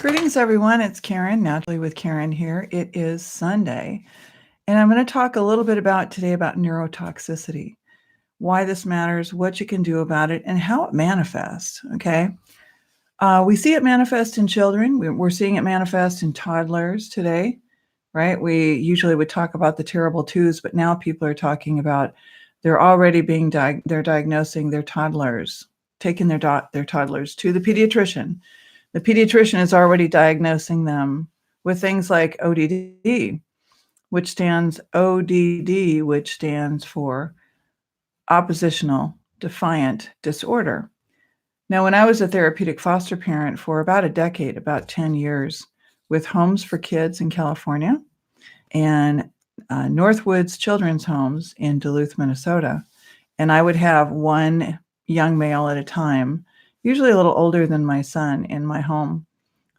Greetings, everyone. It's Karen, Naturally with Karen here. It is Sunday, and I'm going to talk a little bit today about neurotoxicity, why this matters, what you can do about it, and how it manifests. Okay. We see it manifest in children. We're seeing it manifest in toddlers today, right? We usually would talk about the terrible twos, but now people are talking about they're already they're diagnosing their toddlers, taking their toddlers to the pediatrician. The pediatrician is already diagnosing them with things like ODD, which stands for oppositional defiant disorder. Now, when I was a therapeutic foster parent for about a decade, about 10 years, with Homes for Kids in California and Northwoods Children's Homes in Duluth, Minnesota, and I would have one young male at a time, usually a little older than my son, in my home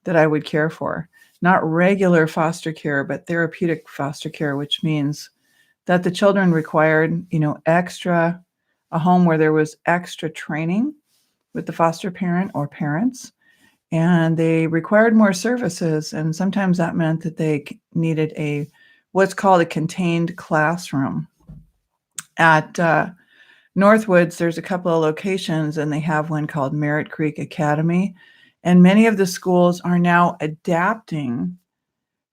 that I would care for. Not regular foster care, but therapeutic foster care, which means that the children required, a home where there was extra training with the foster parent or parents, and they required more services. And sometimes that meant that they needed what's called a contained classroom. At Northwoods, there's a couple of locations, and they have one called Merritt Creek Academy. And many of the schools are now adapting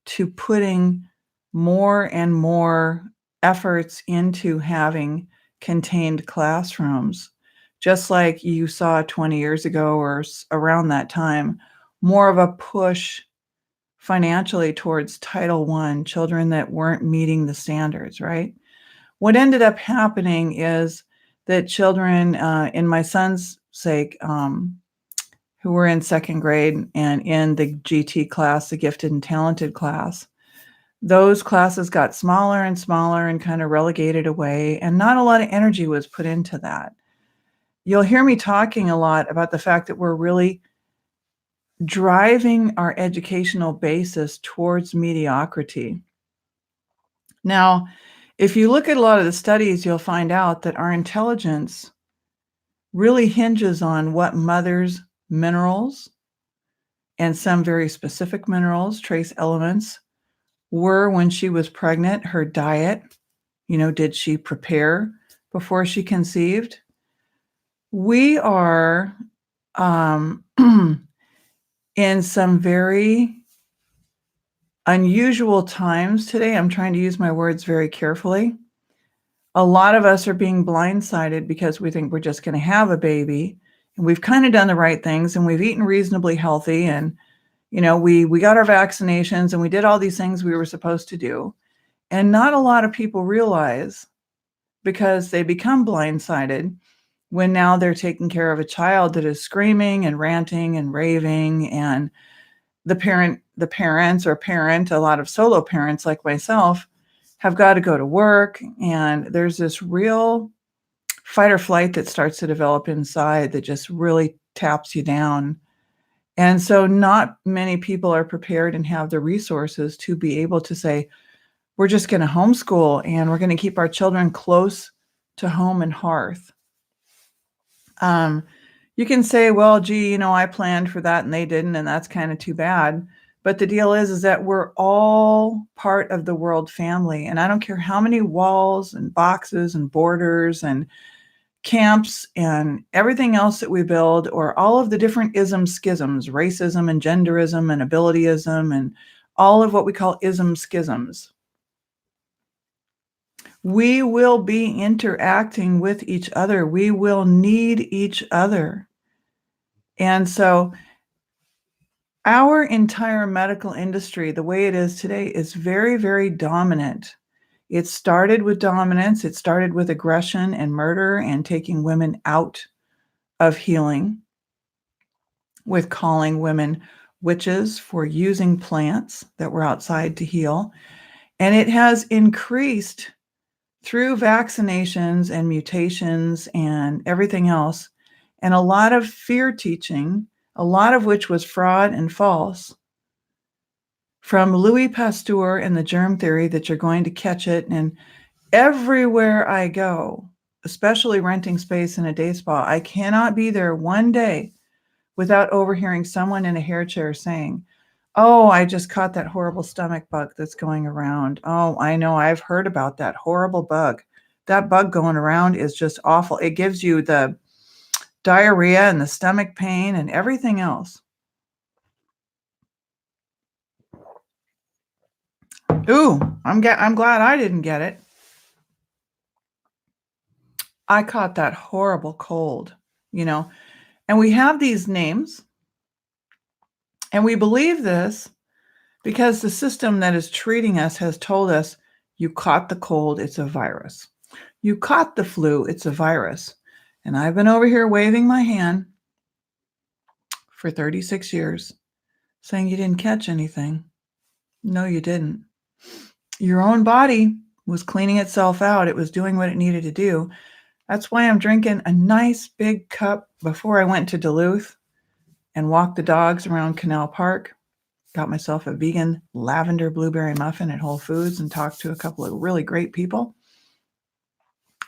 to putting more and more efforts into having contained classrooms. Just like you saw 20 years ago or around that time, more of a push financially towards Title I, children that weren't meeting the standards, right? What ended up happening is that children, in my son's sake, who were in second grade and in the GT class, the gifted and talented class, those classes got smaller and smaller and kind of relegated away, and not a lot of energy was put into that. You'll hear me talking a lot about the fact that we're really driving our educational basis towards mediocrity. Now, if you look at a lot of the studies, you'll find out that our intelligence really hinges on what mother's minerals and some very specific minerals, trace elements, were when she was pregnant, her diet. Did she prepare before she conceived? We are in some very unusual times today. I'm trying to use my words very carefully. A lot of us are being blindsided because we think we're just going to have a baby, and we've kind of done the right things, and we've eaten reasonably healthy, and we got our vaccinations, and we did all these things we were supposed to do. And not a lot of people realize, because they become blindsided when now they're taking care of a child that is screaming and ranting and raving, and the parents, a lot of solo parents like myself, have got to go to work, and there's this real fight or flight that starts to develop inside that just really taps you down. And so not many people are prepared and have the resources to be able to say, we're just going to homeschool and we're going to keep our children close to home and hearth. You can say, well, gee, I planned for that and they didn't, and that's kind of too bad. But the deal is that we're all part of the world family. And I don't care how many walls and boxes and borders and camps and everything else that we build, or all of the different schisms, racism and genderism and abilityism and all of what we call schisms. We will be interacting with each other. We will need each other. And so our entire medical industry, the way it is today, is very, very dominant. It started with dominance. It started with aggression and murder and taking women out of healing, with calling women witches for using plants that were outside to heal. And it has increased through vaccinations and mutations and everything else, and a lot of fear teaching, a lot of which was fraud and false, from Louis Pasteur and the germ theory that you're going to catch it. And everywhere I go, especially renting space in a day spa, I cannot be there one day without overhearing someone in a hair chair saying, Oh, I just caught that horrible stomach bug that's going around. Oh, I know. I've heard about that horrible bug. That bug going around is just awful. It gives you the diarrhea and the stomach pain and everything else. Ooh, I'm glad I didn't get it. I caught that horrible cold, and we have these names, and we believe this because the system that is treating us has told us, you caught the cold, it's a virus. You caught the flu, it's a virus. And I've been over here waving my hand for 36 years saying you didn't catch anything. No, you didn't. Your own body was cleaning itself out. It was doing what it needed to do. That's why I'm drinking a nice big cup before I went to Duluth and walked the dogs around Canal Park. Got myself a vegan lavender blueberry muffin at Whole Foods and talked to a couple of really great people,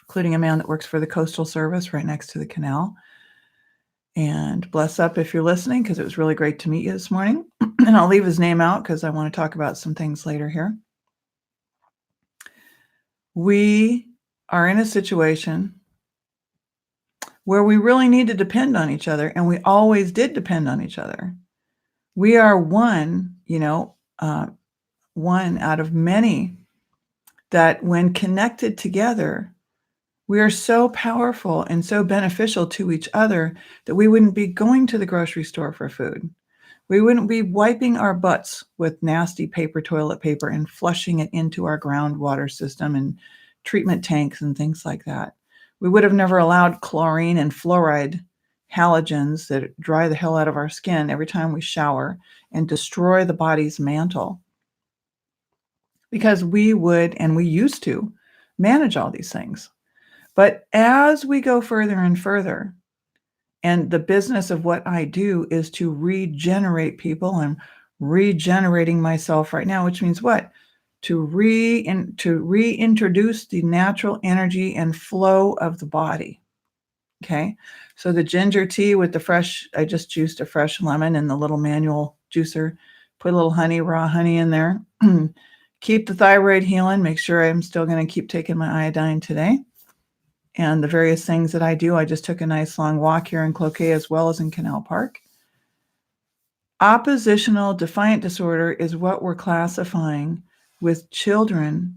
including a man that works for the Coastal Service right next to the canal. And bless up if you're listening, because it was really great to meet you this morning. And I'll leave his name out because I want to talk about some things later here. We are in a situation where we really need to depend on each other, and we always did depend on each other. We are one, one out of many that when connected together, we are so powerful and so beneficial to each other that we wouldn't be going to the grocery store for food. We wouldn't be wiping our butts with nasty paper toilet paper and flushing it into our groundwater system and treatment tanks and things like that. We would have never allowed chlorine and fluoride halogens that dry the hell out of our skin every time we shower and destroy the body's mantle. Because we would, and we used to, manage all these things. But as we go further and further, and the business of what I do is to regenerate people. I'm regenerating myself right now, which means what? To reintroduce the natural energy and flow of the body. Okay. So the ginger tea with the fresh, I just juiced a fresh lemon in the little manual juicer, put a little honey, raw honey in there. Keep the thyroid healing. Make sure I'm still going to keep taking my iodine today. And the various things that I do. I just took a nice long walk here in Cloquet as well as in Canal Park. Oppositional defiant disorder is what we're classifying with children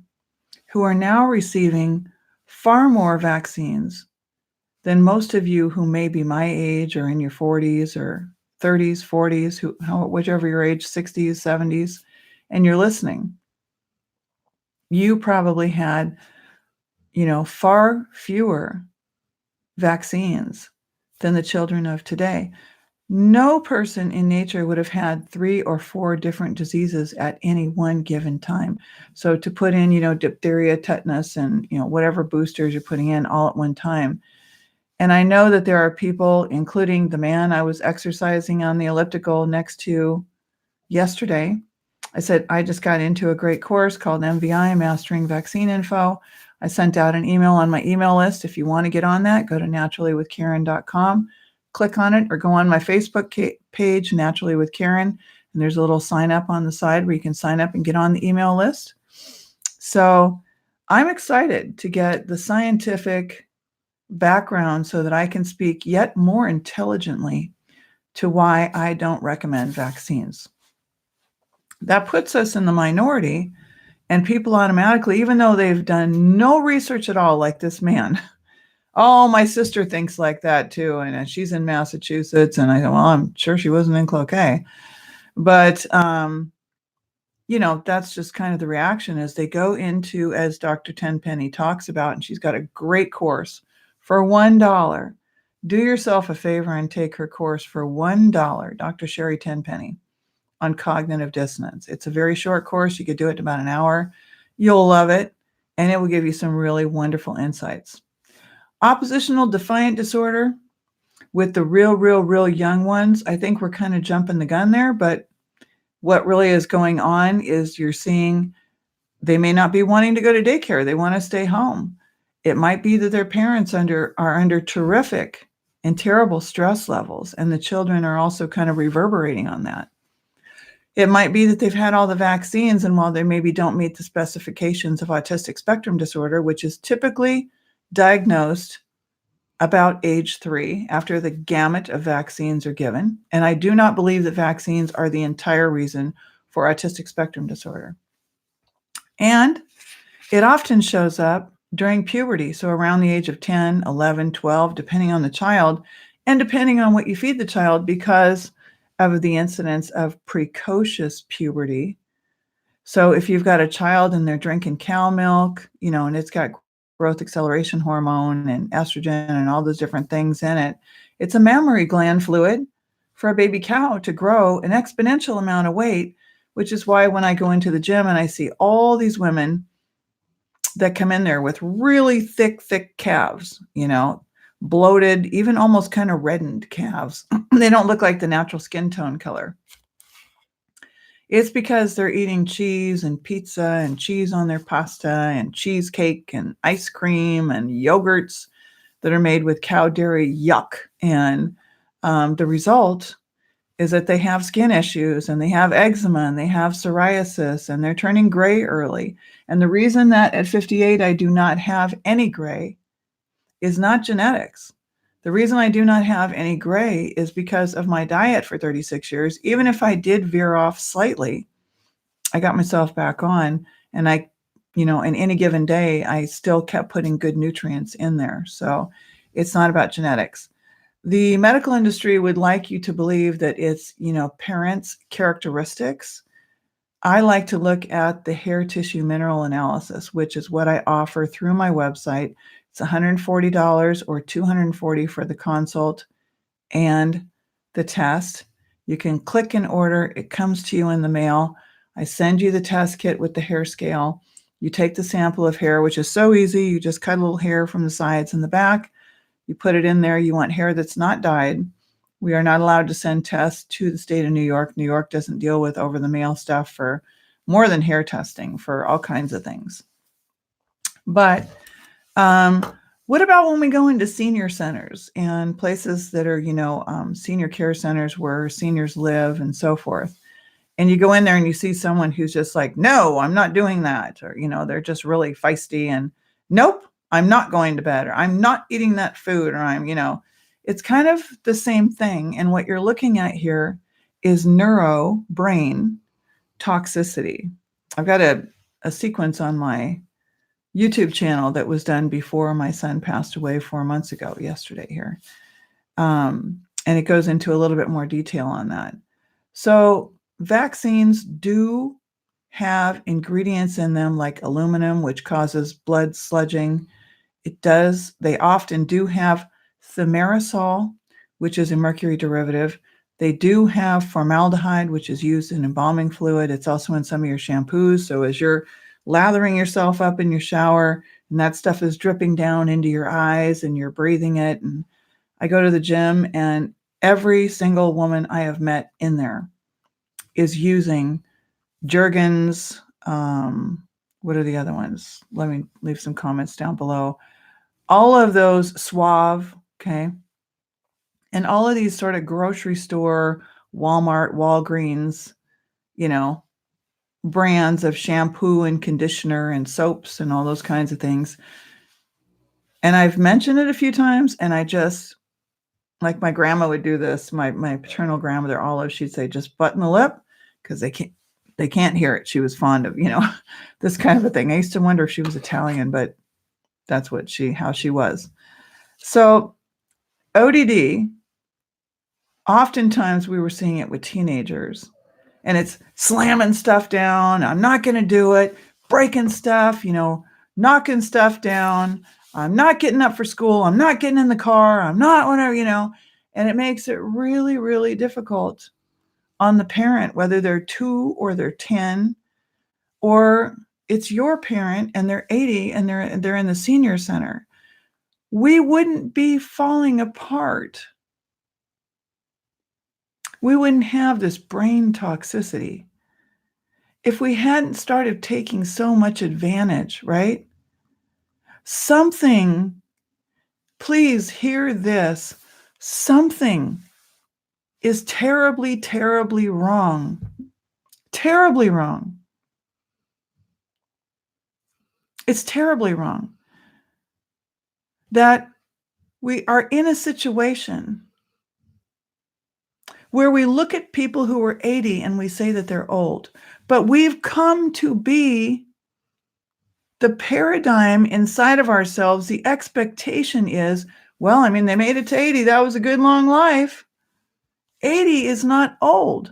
who are now receiving far more vaccines than most of you who may be my age or in your 40s or 30s, 40s, whichever your age, 60s, 70s, and you're listening. You probably had, far fewer vaccines than the children of today. No person in nature would have had 3 or 4 different diseases at any one given time. So to put in, diphtheria, tetanus, and, whatever boosters you're putting in all at one time. And I know that there are people, including the man I was exercising on the elliptical next to yesterday. I said, I just got into a great course called MVI, Mastering Vaccine Info. I sent out an email on my email list. If you want to get on that, go to naturallywithkaren.com, click on it, or go on my Facebook page, Naturally with Karen, and there's a little sign up on the side where you can sign up and get on the email list. So I'm excited to get the scientific background so that I can speak yet more intelligently to why I don't recommend vaccines. That puts us in the minority, and people automatically, even though they've done no research at all, like this man, oh, my sister thinks like that too, and she's in Massachusetts, and I go, well, I'm sure she wasn't in Cloquet, but that's just kind of the reaction as they go into, as Dr. Tenpenny talks about, and she's got a great course for $1. Do yourself a favor and take her course for $1, Dr. Sherry Tenpenny, on cognitive dissonance. It's a very short course. You could do it in about an hour. You'll love it, and it will give you some really wonderful insights. Oppositional defiant disorder with the real young ones, I think we're kind of jumping the gun there, but what really is going on is you're seeing they may not be wanting to go to daycare. They want to stay home. It might be that their parents are under terrific and terrible stress levels, and the children are also kind of reverberating on that. It might be that they've had all the vaccines, and while they maybe don't meet the specifications of autistic spectrum disorder, which is typically diagnosed about age 3 after the gamut of vaccines are given. And I do not believe that vaccines are the entire reason for autistic spectrum disorder. And it often shows up during puberty, so around the age of 10, 11, 12, depending on the child, and depending on what you feed the child, because of the incidence of precocious puberty. So if you've got a child and they're drinking cow milk, and it's got growth acceleration hormone and estrogen and all those different things in it, it's a mammary gland fluid for a baby cow to grow an exponential amount of weight, which is why when I go into the gym and I see all these women that come in there with really thick calves, bloated, even almost kind of reddened calves. They don't look like the natural skin tone color. It's because they're eating cheese and pizza and cheese on their pasta and cheesecake and ice cream and yogurts that are made with cow dairy yuck. And the result is that they have skin issues and they have eczema and they have psoriasis and they're turning gray early. And the reason that at 58 I do not have any gray is not genetics. The reason I do not have any gray is because of my diet for 36 years. Even if I did veer off slightly, I got myself back on, and in any given day, I still kept putting good nutrients in there. So it's not about genetics. The medical industry would like you to believe that it's, parents' characteristics. I like to look at the hair tissue mineral analysis, which is what I offer through my website. It's $140 or $240 for the consult and the test. You can click and order. It comes to you in the mail. I send you the test kit with the hair scale. You take the sample of hair, which is so easy. You just cut a little hair from the sides and the back. You put it in there. You want hair that's not dyed. We are not allowed to send tests to the state of New York. New York doesn't deal with over-the-mail stuff for more than hair testing for all kinds of things. But what about when we go into senior centers and places that are, senior care centers where seniors live and so forth? And you go in there and you see someone who's just like, no, I'm not doing that. Or, they're just really feisty and nope, I'm not going to bed, or I'm not eating that food, or I'm, it's kind of the same thing. And what you're looking at here is brain toxicity. I've got a sequence on my YouTube channel that was done before my son passed away 4 months ago, yesterday here. And it goes into a little bit more detail on that. So vaccines do have ingredients in them like aluminum, which causes blood sludging. They often do have thimerosal, which is a mercury derivative. They do have formaldehyde, which is used in embalming fluid. It's also in some of your shampoos. So as you're lathering yourself up in your shower and that stuff is dripping down into your eyes and you're breathing it. And I go to the gym and every single woman I have met in there is using Jergens. What are the other ones? Let me leave some comments down below. All of those Suave, okay? And all of these sort of grocery store, Walmart, Walgreens, brands of shampoo and conditioner and soaps and all those kinds of things. And I've mentioned it a few times, and I just, like my grandma would do this, my paternal grandmother, Olive, she'd say, just button the lip because they can't hear it. She was fond of, this kind of a thing. I used to wonder if she was Italian, but that's how she was. So ODD, oftentimes we were seeing it with teenagers, and it's slamming stuff down. I'm not going to do it. Breaking stuff, knocking stuff down. I'm not getting up for school. I'm not getting in the car. I'm not whatever, and it makes it really, really difficult on the parent, whether they're 2 or they're 10, or it's your parent and they're 80 and they're in the senior center. We wouldn't be falling apart. We wouldn't have this brain toxicity if we hadn't started taking so much advantage, right? Something, please hear this, something is terribly, terribly wrong terribly wrong. It's terribly wrong that we are in a situation where we look at people who are 80 and we say that they're old, but we've come to be the paradigm inside of ourselves. The expectation is, well, I mean, they made it to 80. That was a good long life. 80 is not old.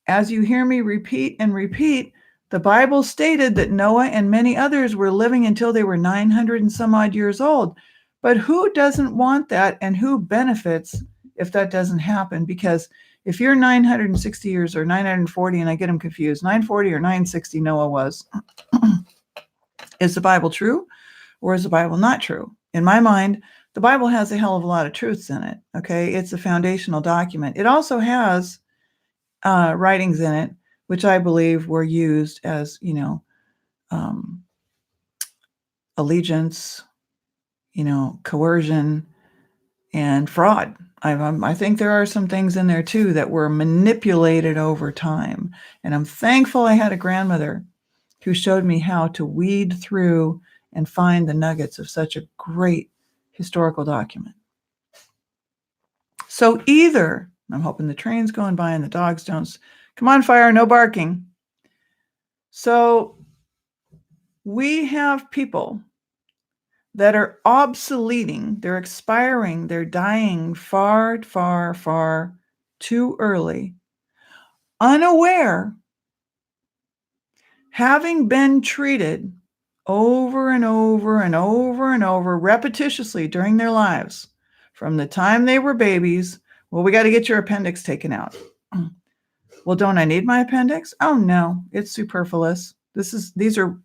As you hear me repeat and repeat, the Bible stated that Noah and many others were living until they were 900 and some odd years old. But who doesn't want that, and who benefits if that doesn't happen? Because if you're 960 years or 940, and I get them confused, 940 or 960 Noah was, is the Bible true or is the Bible not true? In my mind, the Bible has a hell of a lot of truths in it. Okay, it's a foundational document. It also has writings in it, which I believe were used as, allegiance, coercion, and fraud. I think there are some things in there too that were manipulated over time. And I'm thankful I had a grandmother who showed me how to weed through and find the nuggets of such a great historical document. So either, I'm hoping the train's going by and the dogs don't, come on, fire, no barking. So we have people that are obsoleting, they're expiring, they're dying far, far, far too early, unaware, having been treated over and over and over and over repetitiously during their lives, from the time they were babies. Well, we got to get your appendix taken out. Well, don't I need my appendix? Oh no, it's superfluous. These are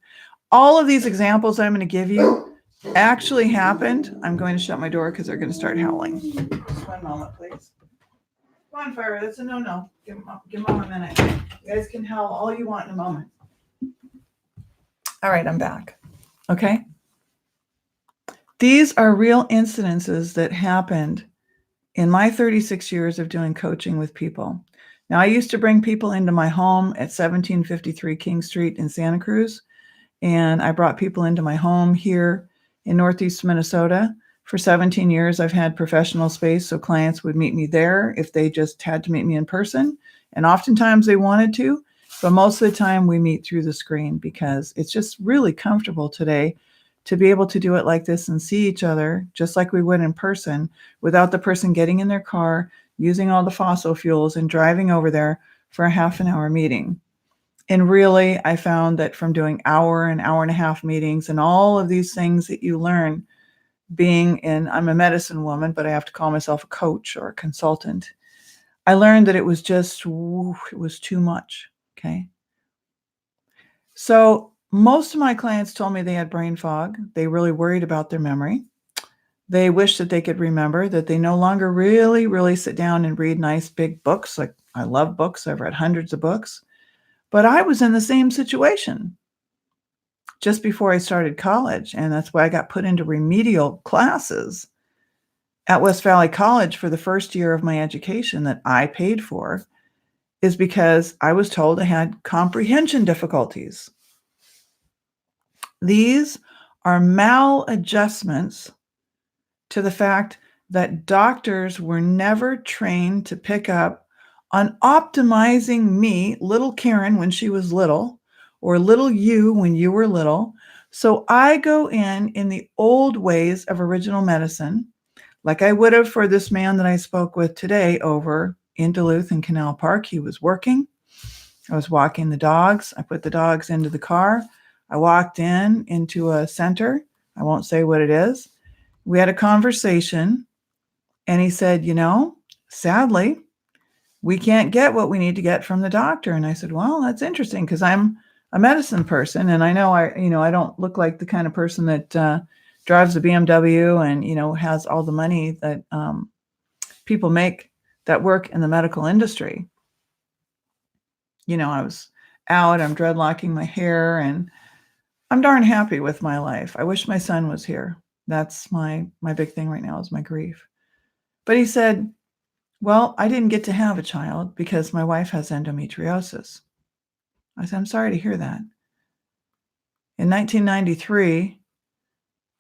all of these examples I'm going to give you actually happened. I'm going to shut my door because they're going to start howling. Just one moment, please. Come on, Fire. That's a no-no. Give Mom a minute. You guys can howl all you want in a moment. All right, I'm back. Okay. These are real incidences that happened in my 36 years of doing coaching with people. Now, I used to bring people into my home at 1753 King Street in Santa Cruz, and I brought people into my home here in Northeast Minnesota. For 17 years, I've had professional space, so clients would meet me there if they just had to meet me in person, and oftentimes they wanted to, but most of the time we meet through the screen because it's just really comfortable today to be able to do it like this and see each other just like we would in person without the person getting in their car, using all the fossil fuels and driving over there for a half an hour meeting. And really, I found that from doing hour and a half meetings and all of these things that you learn I'm a medicine woman, but I have to call myself a coach or a consultant. I learned that it was too much. Okay. So most of my clients told me they had brain fog. They really worried about their memory. They wish that they could remember, that they no longer really, really sit down and read nice big books. Like, I love books. I've read hundreds of books. But I was in the same situation just before I started college. And that's why I got put into remedial classes at West Valley College for the first year of my education that I paid for, is because I was told I had comprehension difficulties. These are maladjustments to the fact that doctors were never trained to pick up on optimizing me, little Karen, when she was little, or little you when you were little. So I go in the old ways of original medicine, like I would have for this man that I spoke with today over in Duluth and Canal Park. He was working. I was walking the dogs. I put the dogs into the car. I walked into a center. I won't say what it is. We had a conversation, and he said, sadly, we can't get what we need to get from the doctor. And I said, well, that's interesting, because I'm a medicine person, and I know I don't look like the kind of person that drives a BMW and, has all the money that people make that work in the medical industry. I was out, I'm dreadlocking my hair, and I'm darn happy with my life. I wish my son was here. That's my big thing right now, is my grief. But he said, well, I didn't get to have a child because my wife has endometriosis. I said, I'm sorry to hear that. In 1993,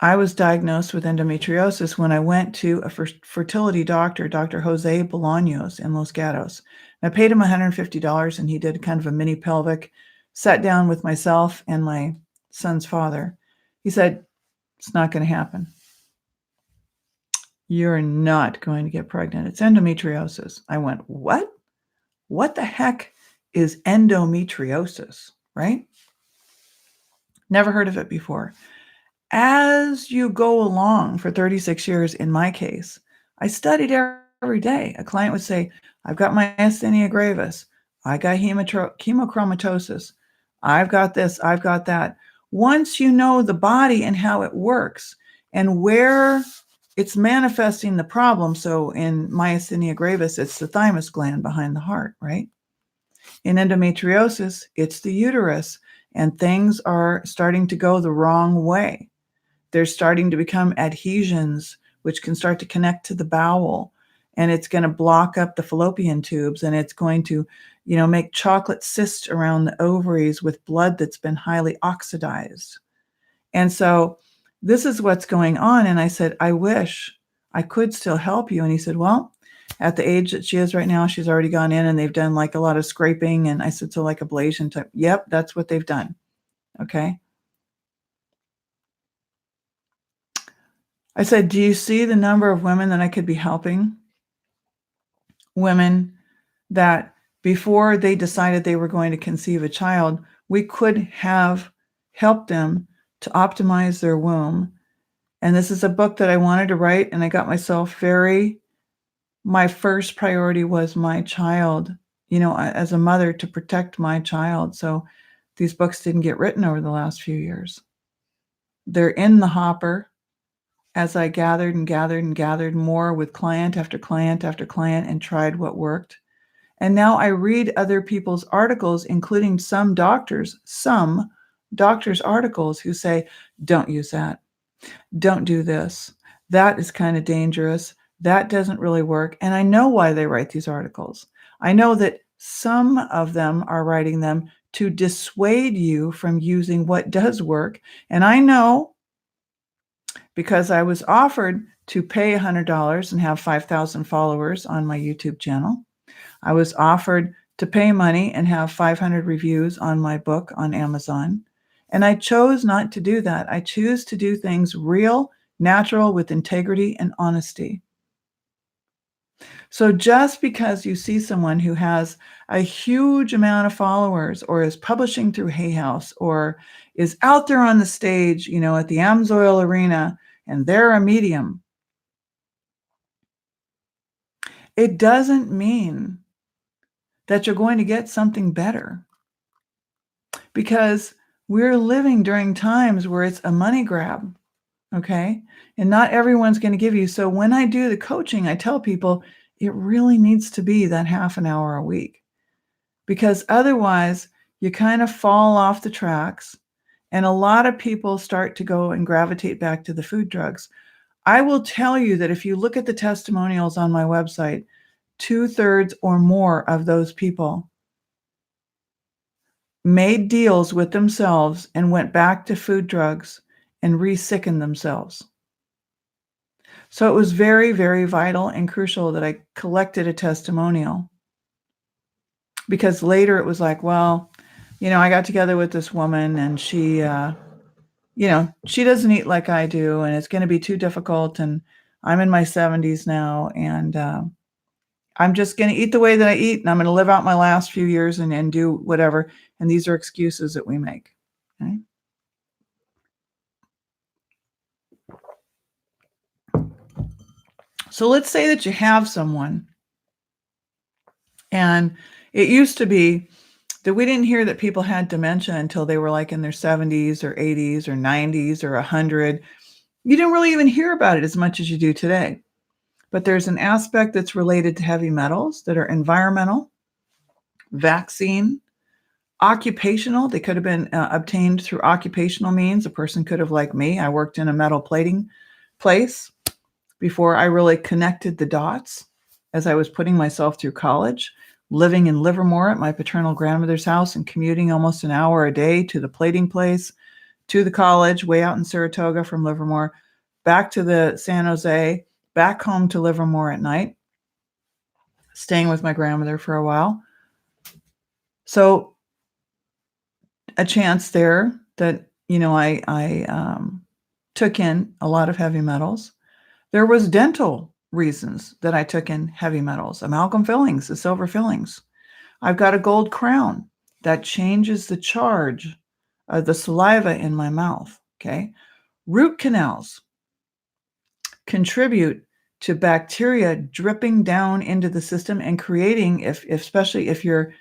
I was diagnosed with endometriosis when I went to a fertility doctor, Dr. Jose Bolaños in Los Gatos. And I paid him $150, and he did kind of a mini pelvic, sat down with myself and my son's father. He said, it's not going to happen. You're not going to get pregnant. It's endometriosis. I went, what? What the heck is endometriosis, right? Never heard of it before. As you go along for 36 years, in my case, I studied every day. A client would say, I've got myasthenia gravis. I got hemochromatosis. I've got this. I've got that. Once you know the body and how it works and where it's manifesting the problem. So in myasthenia gravis, it's the thymus gland behind the heart, right? In endometriosis, it's the uterus, and things are starting to go the wrong way. They're starting to become adhesions, which can start to connect to the bowel, and it's going to block up the fallopian tubes, and it's going to, make chocolate cysts around the ovaries with blood that's been highly oxidized. And so this is what's going on. And I said, I wish I could still help you. And he said, well, at the age that she is right now, she's already gone in and they've done like a lot of scraping. And I said, so like ablation type. Yep, that's what they've done. Okay. I said, do you see the number of women that I could be helping? Women that before they decided they were going to conceive a child, we could have helped them to optimize their womb. And this is a book that I wanted to write, and I got myself my first priority was my child, as a mother, to protect my child. So these books didn't get written over the last few years. They're in the hopper as I gathered and gathered and gathered more with client after client after client and tried what worked. And now I read other people's articles, including some doctors' articles who say, don't use that. Don't do this. That is kind of dangerous. That doesn't really work. And I know why they write these articles. I know that some of them are writing them to dissuade you from using what does work. And I know, because I was offered to pay $100 and have 5,000 followers on my YouTube channel. I was offered to pay money and have 500 reviews on my book on Amazon. And I chose not to do that. I choose to do things real, natural, with integrity and honesty. So just because you see someone who has a huge amount of followers or is publishing through Hay House or is out there on the stage, at the Amsoil Arena, and they're a medium, it doesn't mean that you're going to get something better, because we're living during times where it's a money grab, okay? And not everyone's going to give you. So when I do the coaching, I tell people it really needs to be that half an hour a week, because otherwise you kind of fall off the tracks, and a lot of people start to go and gravitate back to the food drugs. I will tell you that if you look at the testimonials on my website, 2/3 or more of those people made deals with themselves and went back to food drugs and re-sickened themselves. So it was very, very vital and crucial that I collected a testimonial, because later it was like, well, I got together with this woman and she, she doesn't eat like I do, and it's going to be too difficult. And I'm in my 70s now, and I'm just going to eat the way that I eat, and I'm going to live out my last few years and do whatever. And these are excuses that we make. Okay? So let's say that you have someone, and it used to be that we didn't hear that people had dementia until they were like in their 70s or 80s or 90s or 100. You didn't really even hear about it as much as you do today. But there's an aspect that's related to heavy metals that are environmental, vaccine, occupational. They could have been obtained through occupational means. A person could have, like me, I worked in a metal plating place before I really connected the dots as I was putting myself through college. living in Livermore at my paternal grandmother's house and commuting almost an hour a day to the plating place, to the college way out in Saratoga from Livermore, back to the San Jose, back home to Livermore at night, staying with my grandmother for a while. So a chance there that, I took in a lot of heavy metals. There was dental reasons that I took in heavy metals, amalgam fillings, the silver fillings. I've got a gold crown that changes the charge of the saliva in my mouth, okay? Root canals contribute to bacteria dripping down into the system and creating, especially if your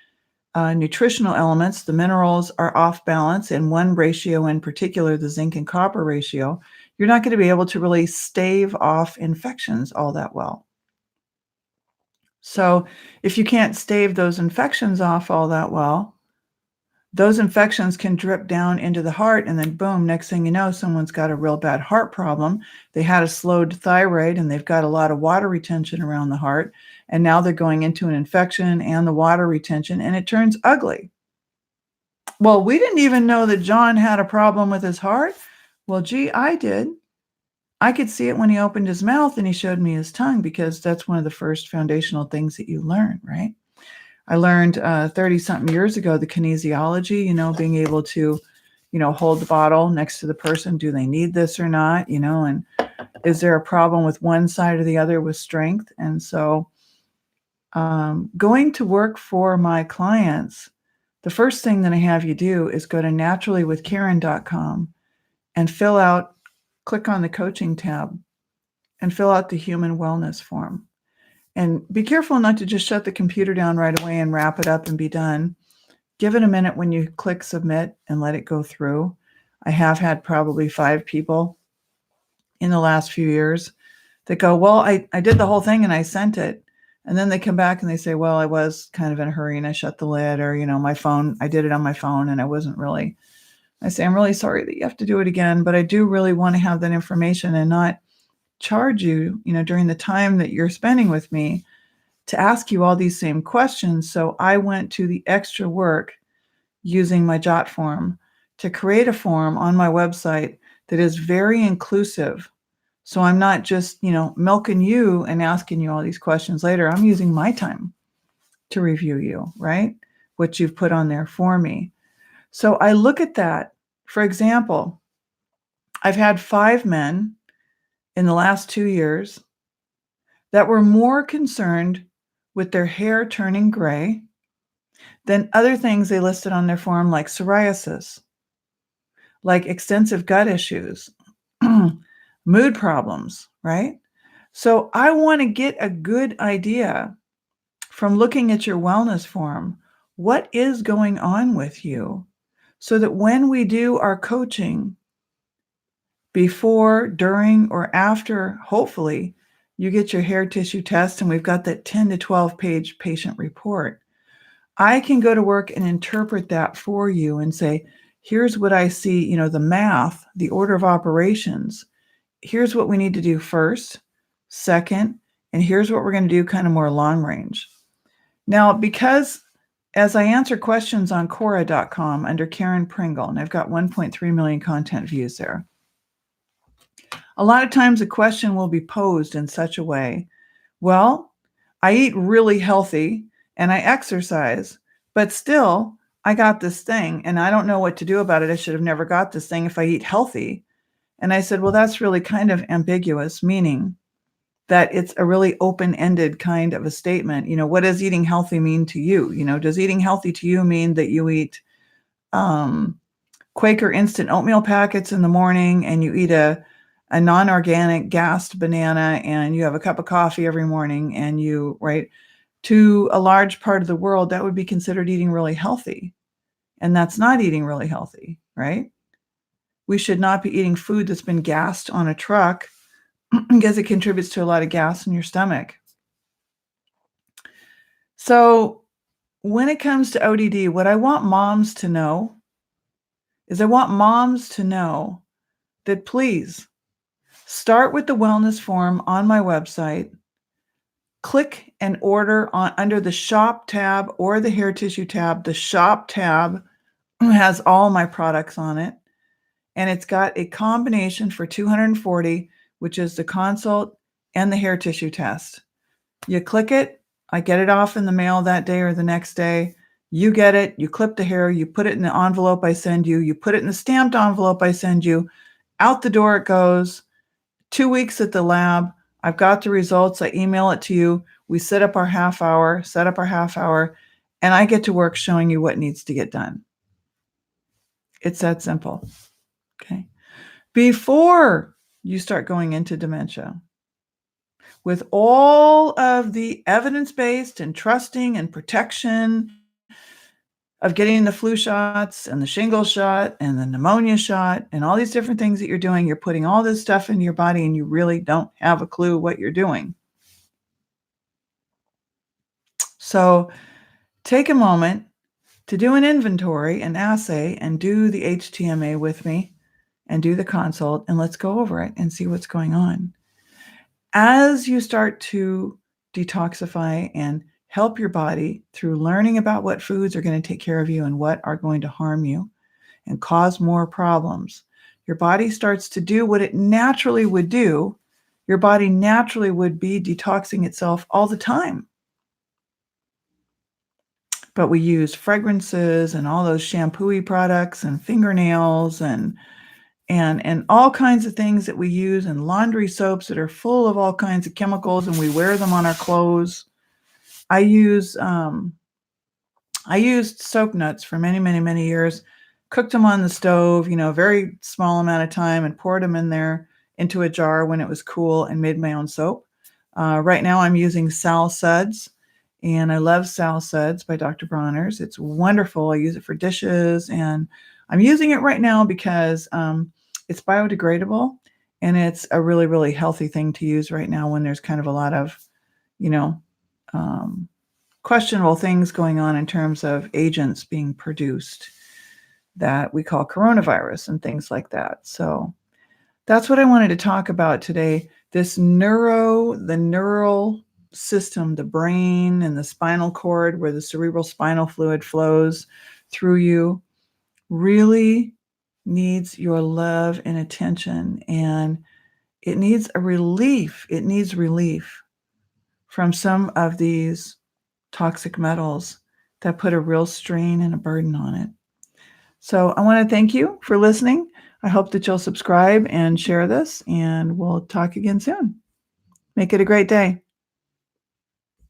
nutritional elements, the minerals are off balance in one ratio in particular, the zinc and copper ratio, you're not going to be able to really stave off infections all that well. So if you can't stave those infections off all that well, those infections can drip down into the heart, and then boom, next thing you know, someone's got a real bad heart problem. They had a slowed thyroid and they've got a lot of water retention around the heart. And now they're going into an infection and the water retention, and it turns ugly. Well, we didn't even know that John had a problem with his heart. Well, gee, I did. I could see it when he opened his mouth and he showed me his tongue, because that's one of the first foundational things that you learn, right? I learned 30-something years ago the kinesiology, being able to, hold the bottle next to the person. Do they need this or not? And is there a problem with one side or the other with strength? And so going to work for my clients, the first thing that I have you do is go to naturallywithkaren.com and click on the coaching tab and fill out the human wellness form. And be careful not to just shut the computer down right away and wrap it up and be done. Give it a minute when you click submit and let it go through. I have had probably 5 people in the last few years that go, well, I did the whole thing and I sent it. And then they come back and they say, well, I was kind of in a hurry and I shut the lid, or, my phone, I did it on my phone and I wasn't really. I say, I'm really sorry that you have to do it again, but I do really want to have that information and not charge you, during the time that you're spending with me to ask you all these same questions. So I went to the extra work using my Jot form to create a form on my website that is very inclusive. So I'm not just, milking you and asking you all these questions later. I'm using my time to review you, right? What you've put on there for me. So I look at that. For example, I've had 5 men in the last 2 years that were more concerned with their hair turning gray than other things they listed on their form, like psoriasis, like extensive gut issues, mood problems, right? So I want to get a good idea from looking at your wellness form, what is going on with you, so that when we do our coaching, before, during, or after, hopefully, you get your hair tissue test and we've got that 10 to 12 page patient report, I can go to work and interpret that for you and say, here's what I see, the math, the order of operations. Here's what we need to do first, second, and here's what we're going to do kind of more long range. Now, because as I answer questions on Quora.com under Karen Pringle, and I've got 1.3 million content views there, a lot of times a question will be posed in such a way, well, I eat really healthy and I exercise, but still I got this thing and I don't know what to do about it. I should have never got this thing if I eat healthy. And I said, well, that's really kind of ambiguous, meaning that it's a really open-ended kind of a statement. What does eating healthy mean to you? Does eating healthy to you mean that you eat Quaker instant oatmeal packets in the morning and you eat a non-organic gassed banana and you have a cup of coffee every morning and right? To a large part of the world, that would be considered eating really healthy. And that's not eating really healthy, right? We should not be eating food that's been gassed on a truck because it contributes to a lot of gas in your stomach. So when it comes to ODD, what I want moms to know is I want moms to know that please start with the wellness form on my website. click and order under the shop tab or the hair tissue tab. The shop tab has all my products on it, and it's got a combination for $240, which is the consult and the hair tissue test. You click it, I get it off in the mail that day or the next day. You get it, you clip the hair, you put it in the envelope I send you, you put it in the stamped envelope I send you. Out the door it goes. 2 weeks at the lab. I've got the results. I email it to you. We set up our half hour, and I get to work showing you what needs to get done. It's that simple. Okay. Before you start going into dementia, with all of the evidence-based and trusting and protection of getting the flu shots and the shingles shot and the pneumonia shot and all these different things that you're doing, you're putting all this stuff into your body and you really don't have a clue what you're doing. So take a moment to do an inventory, an assay, and do the HTMA with me and do the consult, and let's go over it and see what's going on. As you start to detoxify and help your body through learning about what foods are going to take care of you and what are going to harm you and cause more problems, your body starts to do what it naturally would do. Your body naturally would be detoxing itself all the time. But we use fragrances and all those shampoo-y products and fingernails and all kinds of things that we use, and laundry soaps that are full of all kinds of chemicals, and we wear them on our clothes. I used soap nuts for many, many, many years, cooked them on the stove, very small amount of time, and poured them in there into a jar when it was cool and made my own soap. Right now I'm using Sal Suds, and I love Sal Suds by Dr. Bronner's. It's wonderful. I use it for dishes, and I'm using it right now because it's biodegradable, and it's a really, really healthy thing to use right now when there's kind of a lot of, questionable things going on in terms of agents being produced that we call coronavirus and things like that. So that's what I wanted to talk about today. The neural system, the brain and the spinal cord, where the cerebral spinal fluid flows through you, really needs your love and attention, and it needs a relief. It needs relief from some of these toxic metals that put a real strain and a burden on it. So I want to thank you for listening. I hope that you'll subscribe and share this, and we'll talk again soon. Make it a great day.